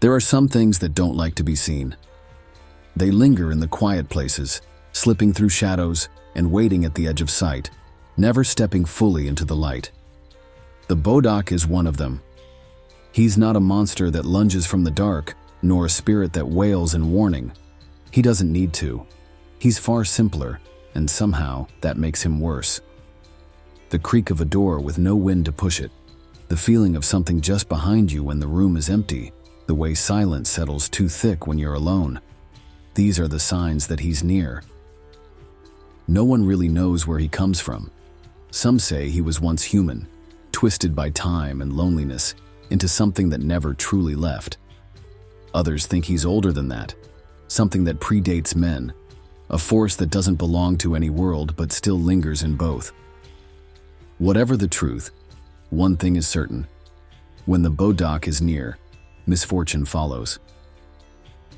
There are some things that don't like to be seen. They linger in the quiet places, slipping through shadows and waiting at the edge of sight, never stepping fully into the light. The Bodach is one of them. He's not a monster that lunges from the dark, nor a spirit that wails in warning. He doesn't need to. He's far simpler, and somehow that makes him worse. The creak of a door with no wind to push it, the feeling of something just behind you when the room is empty, the way silence settles too thick when you're alone. These are the signs that he's near. No one really knows where he comes from. Some say he was once human, twisted by time and loneliness into something that never truly left. Others think he's older than that, something that predates men, a force that doesn't belong to any world but still lingers in both. Whatever the truth, one thing is certain. When the Bodach is near, misfortune follows.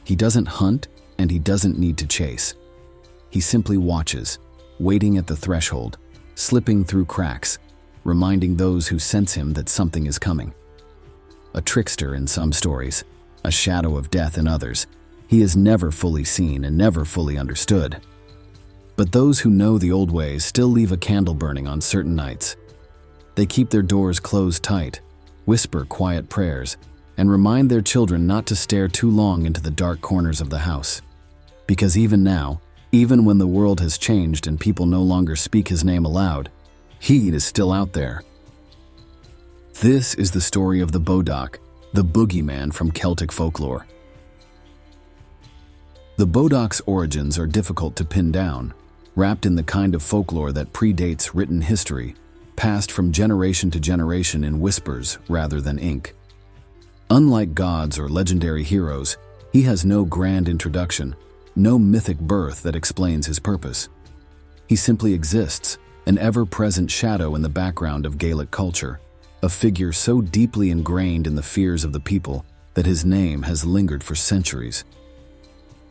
He doesn't hunt and he doesn't need to chase. He simply watches, waiting at the threshold, slipping through cracks, reminding those who sense him that something is coming. A trickster in some stories, a shadow of death in others, he is never fully seen and never fully understood. But those who know the old ways still leave a candle burning on certain nights. They keep their doors closed tight, whisper quiet prayers, and remind their children not to stare too long into the dark corners of the house. Because even now, even when the world has changed and people no longer speak his name aloud, he is still out there. This is the story of the Bodach, the Boogeyman from Celtic folklore. The Bodach's origins are difficult to pin down, wrapped in the kind of folklore that predates written history, passed from generation to generation in whispers rather than ink. Unlike gods or legendary heroes, he has no grand introduction, no mythic birth that explains his purpose. He simply exists, an ever-present shadow in the background of Gaelic culture, a figure so deeply ingrained in the fears of the people that his name has lingered for centuries.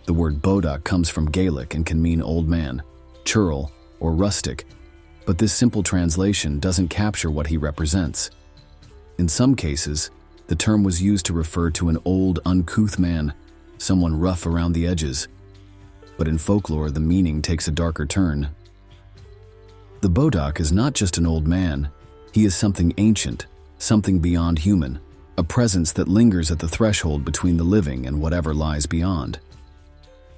The word Bodach comes from Gaelic and can mean old man, churl, or rustic, but this simple translation doesn't capture what he represents. In some cases, the term was used to refer to an old, uncouth man, someone rough around the edges. But in folklore, the meaning takes a darker turn. The Bodach is not just an old man, he is something ancient, something beyond human, a presence that lingers at the threshold between the living and whatever lies beyond.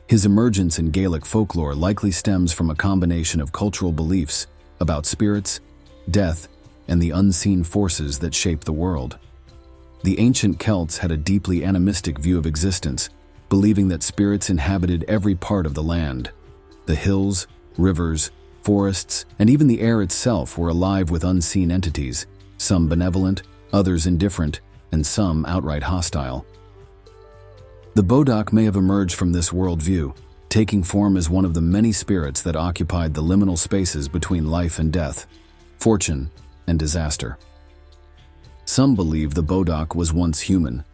His emergence in Gaelic folklore likely stems from a combination of cultural beliefs about spirits, death, and the unseen forces that shape the world. The ancient Celts had a deeply animistic view of existence, believing that spirits inhabited every part of the land. The hills, rivers, forests, and even the air itself were alive with unseen entities, some benevolent, others indifferent, and some outright hostile. The Bodach may have emerged from this worldview, taking form as one of the many spirits that occupied the liminal spaces between life and death, fortune and disaster. Some believe the Bodach was once human,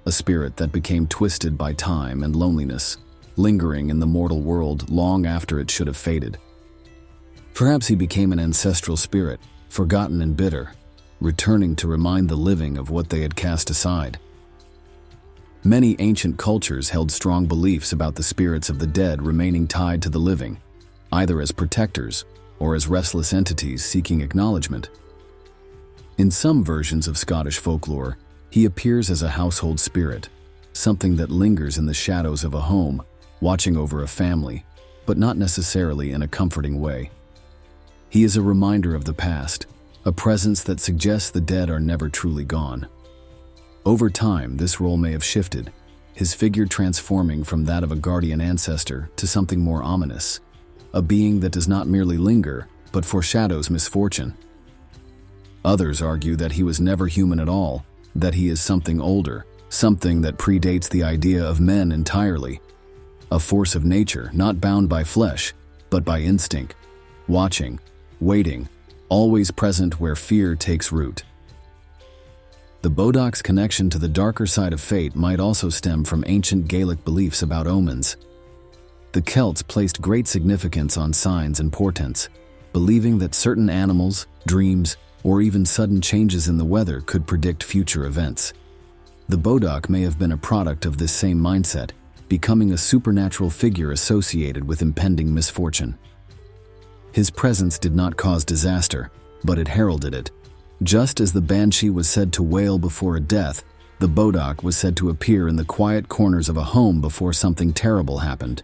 a spirit that became twisted by time and loneliness, lingering in the mortal world long after it should have faded. Perhaps he became an ancestral spirit, forgotten and bitter, returning to remind the living of what they had cast aside. Many ancient cultures held strong beliefs about the spirits of the dead remaining tied to the living, either as protectors or as restless entities seeking acknowledgement. In some versions of Scottish folklore, he appears as a household spirit, something that lingers in the shadows of a home, watching over a family, but not necessarily in a comforting way. He is a reminder of the past, a presence that suggests the dead are never truly gone. Over time, this role may have shifted, his figure transforming from that of a guardian ancestor to something more ominous, a being that does not merely linger, but foreshadows misfortune. Others argue that he was never human at all, that he is something older, something that predates the idea of men entirely, a force of nature not bound by flesh, but by instinct, watching, waiting, always present where fear takes root. The Bodach's connection to the darker side of fate might also stem from ancient Gaelic beliefs about omens. The Celts placed great significance on signs and portents, believing that certain animals, dreams, or even sudden changes in the weather could predict future events. The Bodach may have been a product of this same mindset, becoming a supernatural figure associated with impending misfortune. His presence did not cause disaster, but it heralded it. Just as the banshee was said to wail before a death, the Bodach was said to appear in the quiet corners of a home before something terrible happened.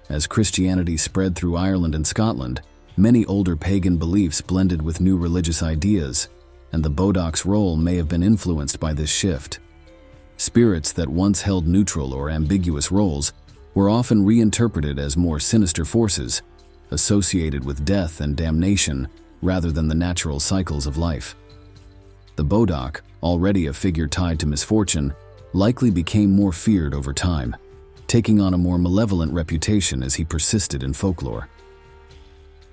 As Christianity spread through Ireland and Scotland, many older pagan beliefs blended with new religious ideas, and the Bodach's role may have been influenced by this shift. Spirits that once held neutral or ambiguous roles were often reinterpreted as more sinister forces, associated with death and damnation rather than the natural cycles of life. The Bodach, already a figure tied to misfortune, likely became more feared over time, taking on a more malevolent reputation as he persisted in folklore.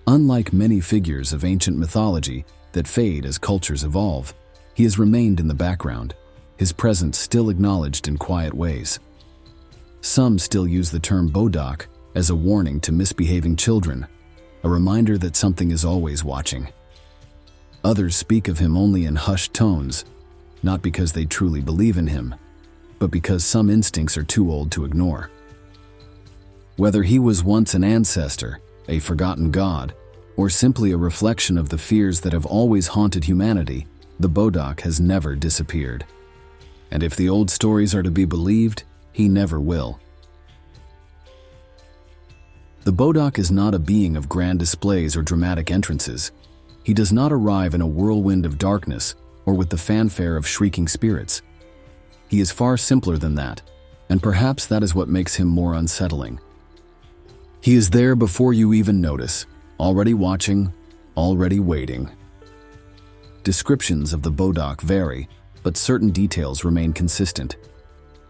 Unlike many figures of ancient mythology that fade as cultures evolve, he has remained in the background, his presence still acknowledged in quiet ways. Some still use the term Bodach as a warning to misbehaving children, a reminder that something is always watching. Others speak of him only in hushed tones, not because they truly believe in him, but because some instincts are too old to ignore. Whether he was once an ancestor, a forgotten god, or simply a reflection of the fears that have always haunted humanity, the Bodach has never disappeared. And if the old stories are to be believed, he never will. The Bodach is not a being of grand displays or dramatic entrances. He does not arrive in a whirlwind of darkness or with the fanfare of shrieking spirits. He is far simpler than that, and perhaps that is what makes him more unsettling. He is there before you even notice, already watching, already waiting. Descriptions of the Bodach vary, but certain details remain consistent.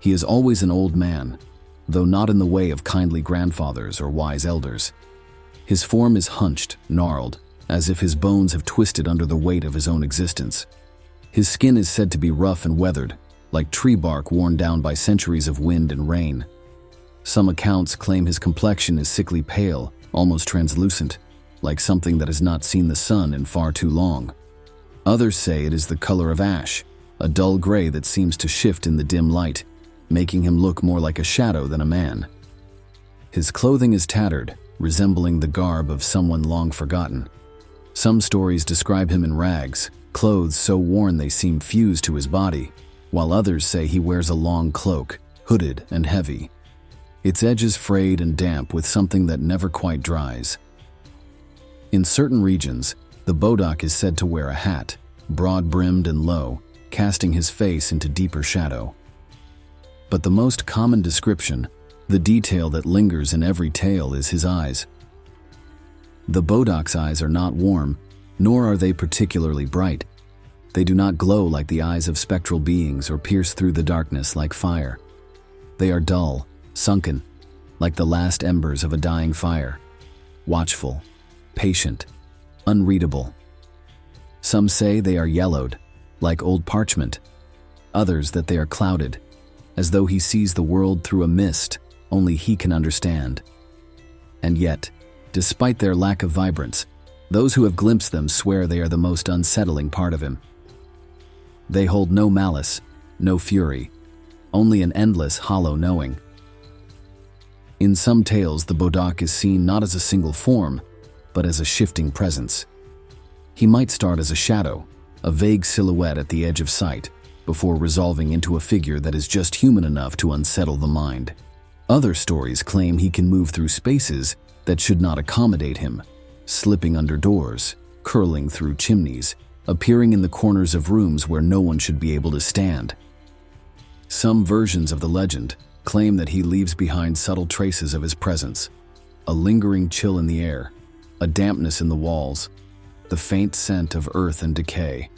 He is always an old man, though not in the way of kindly grandfathers or wise elders. His form is hunched, gnarled, as if his bones have twisted under the weight of his own existence. His skin is said to be rough and weathered, like tree bark worn down by centuries of wind and rain. Some accounts claim his complexion is sickly pale, almost translucent, like something that has not seen the sun in far too long. Others say it is the color of ash, a dull gray that seems to shift in the dim light, making him look more like a shadow than a man. His clothing is tattered, resembling the garb of someone long forgotten. Some stories describe him in rags, clothes so worn they seem fused to his body, while others say he wears a long cloak, hooded and heavy. Its edges frayed and damp with something that never quite dries. In certain regions, the Bodach is said to wear a hat, broad-brimmed and low, casting his face into deeper shadow. But the most common description, the detail that lingers in every tale, is his eyes. The Bodach's eyes are not warm, nor are they particularly bright. They do not glow like the eyes of spectral beings or pierce through the darkness like fire. They are dull, sunken, like the last embers of a dying fire, watchful, patient, unreadable. Some say they are yellowed, like old parchment, others that they are clouded, as though he sees the world through a mist only he can understand. And yet, despite their lack of vibrance, those who have glimpsed them swear they are the most unsettling part of him. They hold no malice, no fury, only an endless, hollow knowing. In some tales, the Bodach is seen not as a single form, but as a shifting presence. He might start as a shadow, a vague silhouette at the edge of sight, before resolving into a figure that is just human enough to unsettle the mind. Other stories claim he can move through spaces that should not accommodate him, slipping under doors, curling through chimneys, appearing in the corners of rooms where no one should be able to stand. Some versions of the legend claim that he leaves behind subtle traces of his presence, a lingering chill in the air, a dampness in the walls, the faint scent of earth and decay.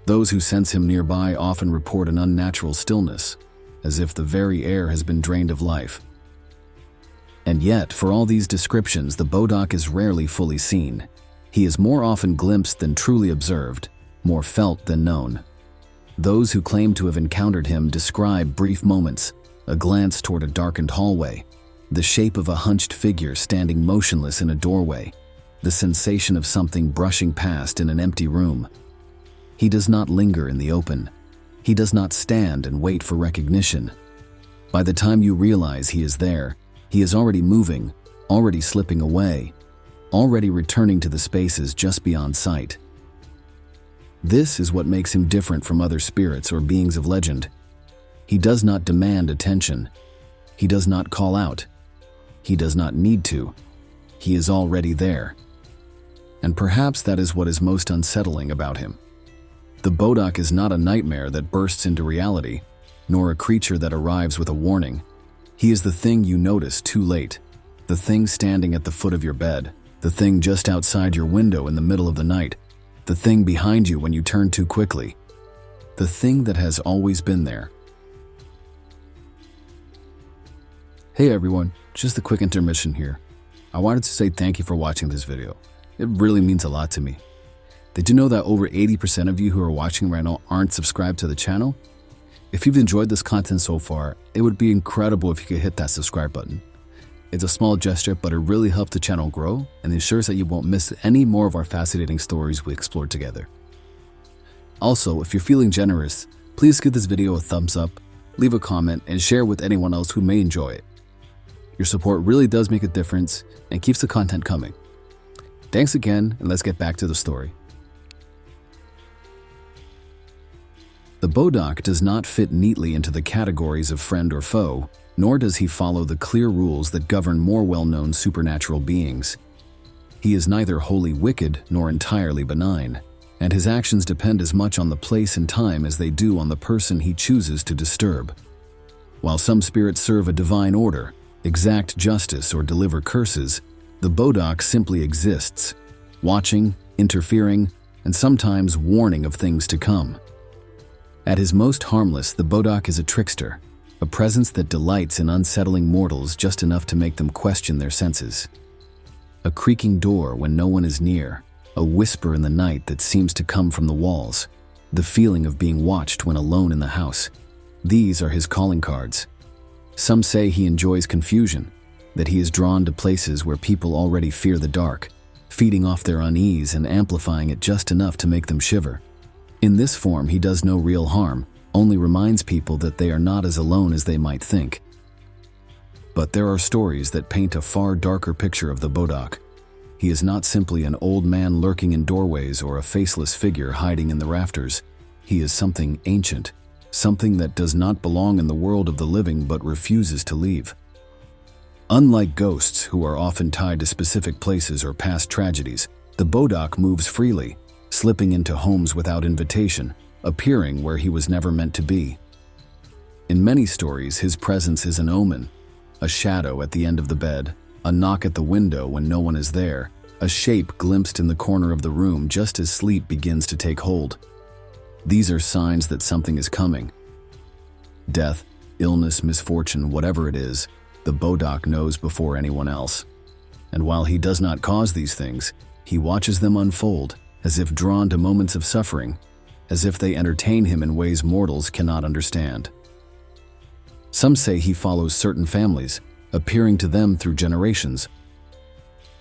Those who sense him nearby often report an unnatural stillness, as if the very air has been drained of life. And yet, for all these descriptions, the Bodach is rarely fully seen. He is more often glimpsed than truly observed, more felt than known. Those who claim to have encountered him describe brief moments, a glance toward a darkened hallway, the shape of a hunched figure standing motionless in a doorway, the sensation of something brushing past in an empty room. He does not linger in the open. He does not stand and wait for recognition. By the time you realize he is there, he is already moving, already slipping away, already returning to the spaces just beyond sight. This is what makes him different from other spirits or beings of legend. He does not demand attention. He does not call out. He does not need to. He is already there. And perhaps that is what is most unsettling about him. The Bodach is not a nightmare that bursts into reality, nor a creature that arrives with a warning. He is the thing you notice too late, the thing standing at the foot of your bed, the thing just outside your window in the middle of the night, the thing behind you when you turn too quickly, the thing that has always been there. Hey everyone, just a quick intermission here. I wanted to say thank you for watching this video. It really means a lot to me. Did you know that over 80% of you who are watching right now aren't subscribed to the channel? If you've enjoyed this content so far, it would be incredible if you could hit that subscribe button. It's a small gesture, but it really helps the channel grow and ensures that you won't miss any more of our fascinating stories we explore together. Also, if you're feeling generous, please give this video a thumbs up, leave a comment, and share with anyone else who may enjoy it. Your support really does make a difference and keeps the content coming. Thanks again, and let's get back to the story. The Bodach does not fit neatly into the categories of friend or foe, nor does he follow the clear rules that govern more well-known supernatural beings. He is neither wholly wicked nor entirely benign, and his actions depend as much on the place and time as they do on the person he chooses to disturb. While some spirits serve a divine order, exact justice, or deliver curses, the Bodach simply exists, watching, interfering, and sometimes warning of things to come. At his most harmless, the Bodach is a trickster, a presence that delights in unsettling mortals just enough to make them question their senses. A creaking door when no one is near, a whisper in the night that seems to come from the walls, the feeling of being watched when alone in the house. These are his calling cards. Some say he enjoys confusion, that he is drawn to places where people already fear the dark, feeding off their unease and amplifying it just enough to make them shiver. In this form, he does no real harm, only reminds people that they are not as alone as they might think. But there are stories that paint a far darker picture of the Bodach. He is not simply an old man lurking in doorways or a faceless figure hiding in the rafters. He is something ancient, something that does not belong in the world of the living but refuses to leave. Unlike ghosts, who are often tied to specific places or past tragedies, the Bodach moves freely, slipping into homes without invitation, appearing where he was never meant to be. In many stories, his presence is an omen, a shadow at the end of the bed, a knock at the window when no one is there, a shape glimpsed in the corner of the room just as sleep begins to take hold. These are signs that something is coming. Death, illness, misfortune, whatever it is, the Bodach knows before anyone else. And while he does not cause these things, he watches them unfold, as if drawn to moments of suffering, as if they entertain him in ways mortals cannot understand. Some say he follows certain families, appearing to them through generations.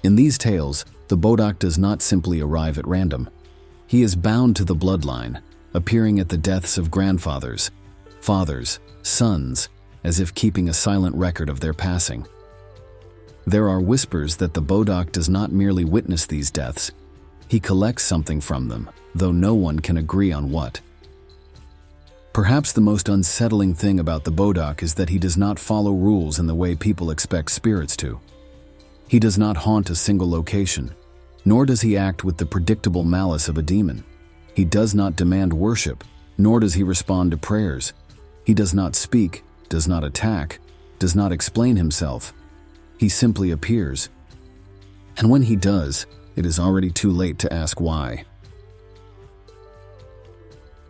In these tales, the Bodach does not simply arrive at random. He is bound to the bloodline, appearing at the deaths of grandfathers, fathers, sons, as if keeping a silent record of their passing. There are whispers that the Bodach does not merely witness these deaths. He collects something from them, though no one can agree on what. Perhaps the most unsettling thing about the Bodach is that he does not follow rules in the way people expect spirits to. He does not haunt a single location, nor does he act with the predictable malice of a demon. He does not demand worship, nor does he respond to prayers. He does not speak, does not attack, does not explain himself. He simply appears. And when he does, it is already too late to ask why.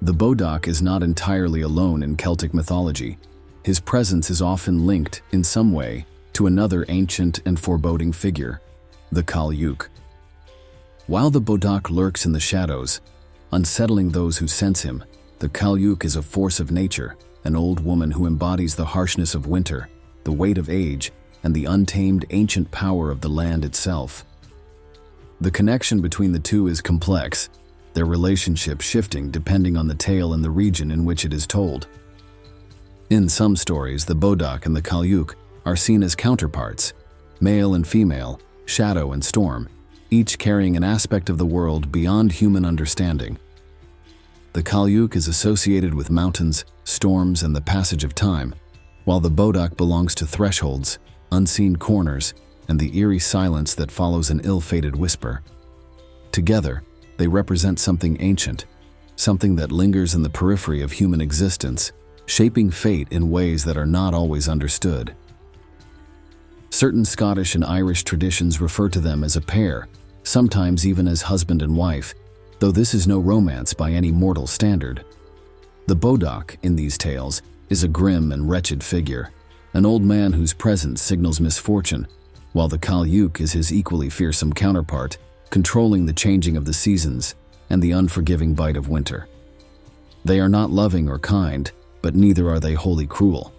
The Bodach is not entirely alone in Celtic mythology. His presence is often linked, in some way, to another ancient and foreboding figure, the Cailleach. While the Bodach lurks in the shadows, unsettling those who sense him, the Cailleach is a force of nature, an old woman who embodies the harshness of winter, the weight of age, and the untamed ancient power of the land itself. The connection between the two is complex, their relationship shifting depending on the tale and the region in which it is told. In some stories, the Bodach and the Cailleach are seen as counterparts, male and female, shadow and storm, each carrying an aspect of the world beyond human understanding. The Cailleach is associated with mountains, storms, and the passage of time, while the Bodach belongs to thresholds, unseen corners, and the eerie silence that follows an ill-fated whisper. Together, they represent something ancient, something that lingers in the periphery of human existence, shaping fate in ways that are not always understood. Certain Scottish and Irish traditions refer to them as a pair, sometimes even as husband and wife, though this is no romance by any mortal standard. The Bodach, in these tales, is a grim and wretched figure, an old man whose presence signals misfortune, while the Cailleach is his equally fearsome counterpart, controlling the changing of the seasons and the unforgiving bite of winter. They are not loving or kind, but neither are they wholly cruel.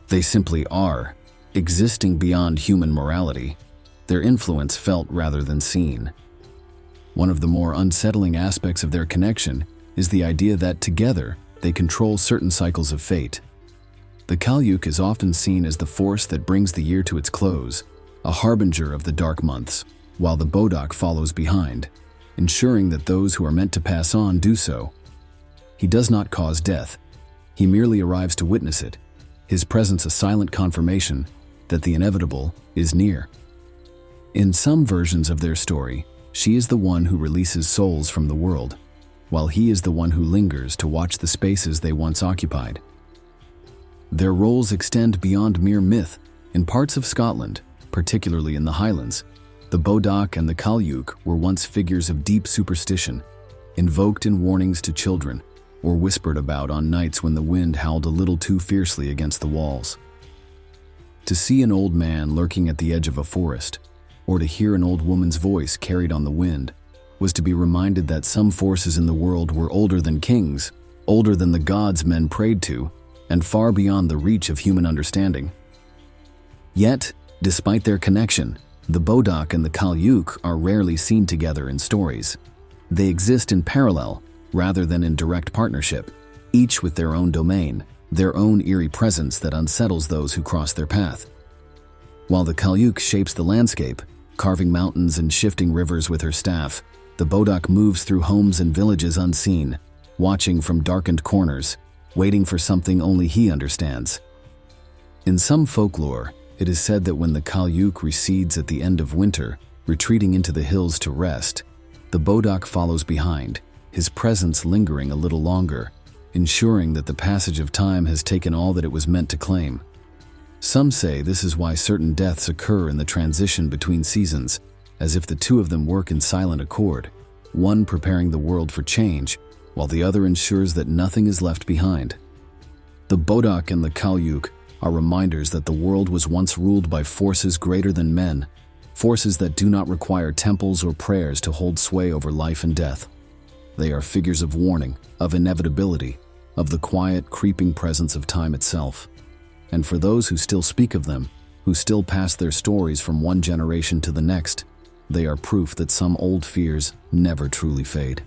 They simply are, existing beyond human morality, their influence felt rather than seen. One of the more unsettling aspects of their connection is the idea that together they control certain cycles of fate. The Cailleach is often seen as the force that brings the year to its close, a harbinger of the dark months, while the Bodach follows behind, ensuring that those who are meant to pass on do so. He does not cause death. He merely arrives to witness it, his presence a silent confirmation that the inevitable is near. In some versions of their story, she is the one who releases souls from the world, while he is the one who lingers to watch the spaces they once occupied. Their roles extend beyond mere myth. In parts of Scotland, particularly in the Highlands, the Bodach and the Cailleach were once figures of deep superstition, invoked in warnings to children, or whispered about on nights when the wind howled a little too fiercely against the walls. To see an old man lurking at the edge of a forest, or to hear an old woman's voice carried on the wind, was to be reminded that some forces in the world were older than kings, older than the gods men prayed to, and far beyond the reach of human understanding. Yet, despite their connection, the Bodach and the Cailleach are rarely seen together in stories. They exist in parallel, rather than in direct partnership, each with their own domain, their own eerie presence that unsettles those who cross their path. While the Cailleach shapes the landscape, carving mountains and shifting rivers with her staff, the Bodach moves through homes and villages unseen, watching from darkened corners, waiting for something only he understands. In some folklore, it is said that when the Cailleach recedes at the end of winter, retreating into the hills to rest, the Bodach follows behind, his presence lingering a little longer, ensuring that the passage of time has taken all that it was meant to claim. Some say this is why certain deaths occur in the transition between seasons, as if the two of them work in silent accord, one preparing the world for change, while the other ensures that nothing is left behind. The Bodach and the Cailleach are reminders that the world was once ruled by forces greater than men, forces that do not require temples or prayers to hold sway over life and death. They are figures of warning, of inevitability, of the quiet, creeping presence of time itself. And for those who still speak of them, who still pass their stories from one generation to the next, they are proof that some old fears never truly fade.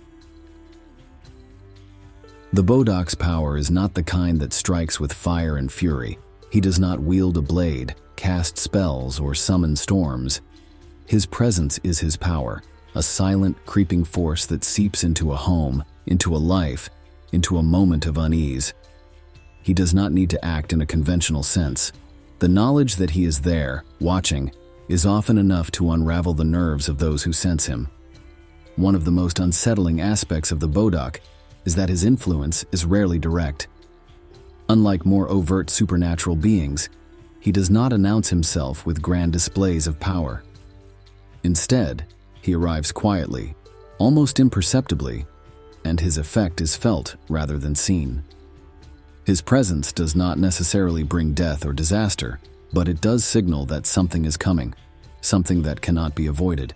The Bodach's power is not the kind that strikes with fire and fury. He does not wield a blade, cast spells, or summon storms. His presence is his power, a silent, creeping force that seeps into a home, into a life, into a moment of unease. He does not need to act in a conventional sense. The knowledge that he is there, watching, is often enough to unravel the nerves of those who sense him. One of the most unsettling aspects of the Bodach is that his influence is rarely direct. Unlike more overt supernatural beings, he does not announce himself with grand displays of power. Instead, he arrives quietly, almost imperceptibly, and his effect is felt rather than seen. His presence does not necessarily bring death or disaster, but it does signal that something is coming, something that cannot be avoided.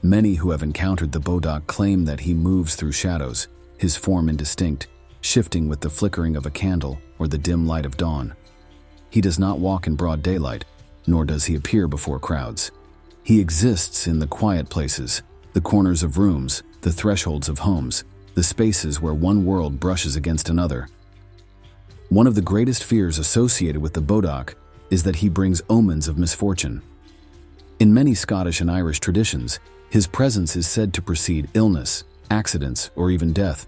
Many who have encountered the Bodach claim that he moves through shadows, his form indistinct, shifting with the flickering of a candle or the dim light of dawn. He does not walk in broad daylight, nor does he appear before crowds. He exists in the quiet places, the corners of rooms, the thresholds of homes, the spaces where one world brushes against another. One of the greatest fears associated with the Bodach is that he brings omens of misfortune. In many Scottish and Irish traditions, his presence is said to precede illness, accidents, or even death.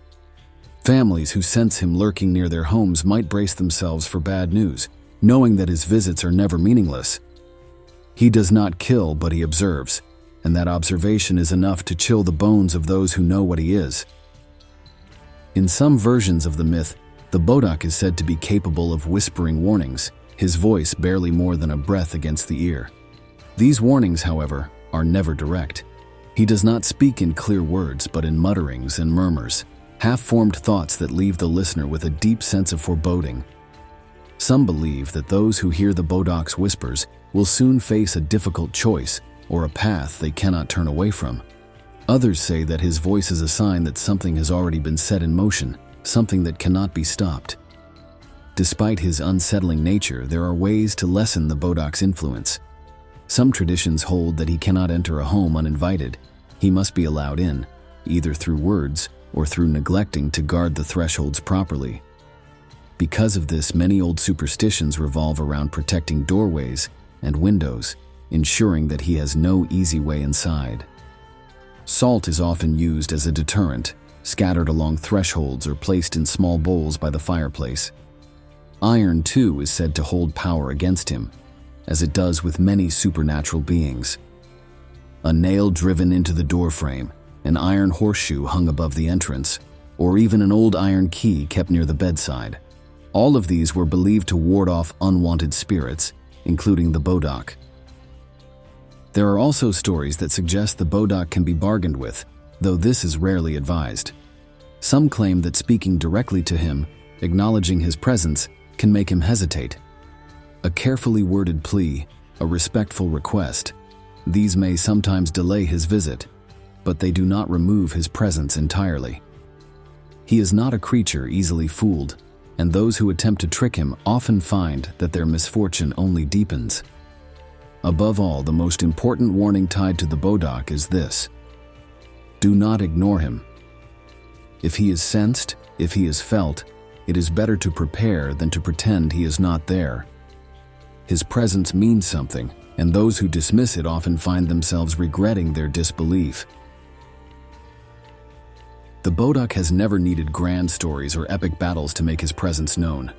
Families who sense him lurking near their homes might brace themselves for bad news, knowing that his visits are never meaningless. He does not kill, but he observes, and that observation is enough to chill the bones of those who know what he is. In some versions of the myth, the Bodach is said to be capable of whispering warnings, his voice barely more than a breath against the ear. These warnings, however, are never direct. He does not speak in clear words, but in mutterings and murmurs, half-formed thoughts that leave the listener with a deep sense of foreboding. Some believe that those who hear the Bodach's whispers will soon face a difficult choice or a path they cannot turn away from. Others say that his voice is a sign that something has already been set in motion, something that cannot be stopped. Despite his unsettling nature, there are ways to lessen the Bodach's influence. Some traditions hold that he cannot enter a home uninvited. He must be allowed in, either through words or through neglecting to guard the thresholds properly. Because of this, many old superstitions revolve around protecting doorways and windows, ensuring that he has no easy way inside. Salt is often used as a deterrent, scattered along thresholds or placed in small bowls by the fireplace. Iron, too, is said to hold power against him, as it does with many supernatural beings. A nail driven into the doorframe, an iron horseshoe hung above the entrance, or even an old iron key kept near the bedside. All of these were believed to ward off unwanted spirits, including the Bodach. There are also stories that suggest the Bodach can be bargained with, though this is rarely advised. Some claim that speaking directly to him, acknowledging his presence, can make him hesitate. A carefully worded plea, a respectful request, these may sometimes delay his visit, but they do not remove his presence entirely. He is not a creature easily fooled, and those who attempt to trick him often find that their misfortune only deepens. Above all, the most important warning tied to the Bodach is this: do not ignore him. If he is sensed, if he is felt, it is better to prepare than to pretend he is not there. His presence means something, and those who dismiss it often find themselves regretting their disbelief. The Bodach has never needed grand stories or epic battles to make his presence known.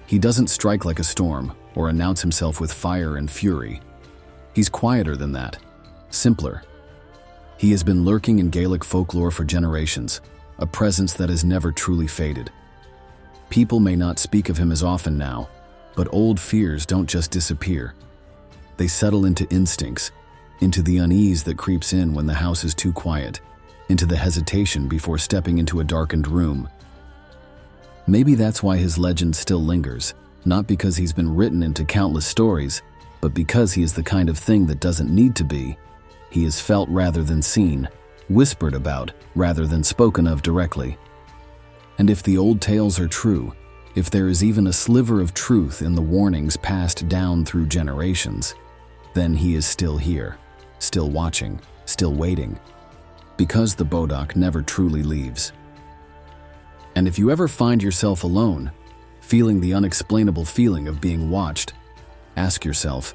He doesn't strike like a storm or announce himself with fire and fury. He's quieter than that, simpler. He has been lurking in Gaelic folklore for generations, a presence that has never truly faded. People may not speak of him as often now, but old fears don't just disappear. They settle into instincts, into the unease that creeps in when the house is too quiet, into the hesitation before stepping into a darkened room. Maybe that's why his legend still lingers, not because he's been written into countless stories, but because he is the kind of thing that doesn't need to be. He is felt rather than seen, whispered about rather than spoken of directly. And if the old tales are true, if there is even a sliver of truth in the warnings passed down through generations, then he is still here, still watching, still waiting, because the Bodach never truly leaves. And if you ever find yourself alone, feeling the unexplainable feeling of being watched, ask yourself,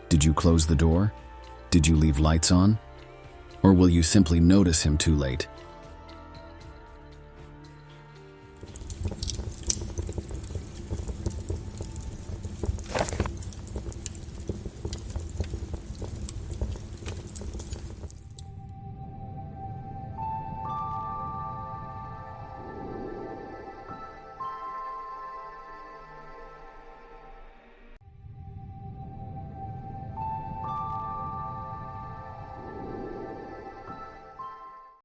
did you close the door? Did you leave lights on? Or will you simply notice him too late?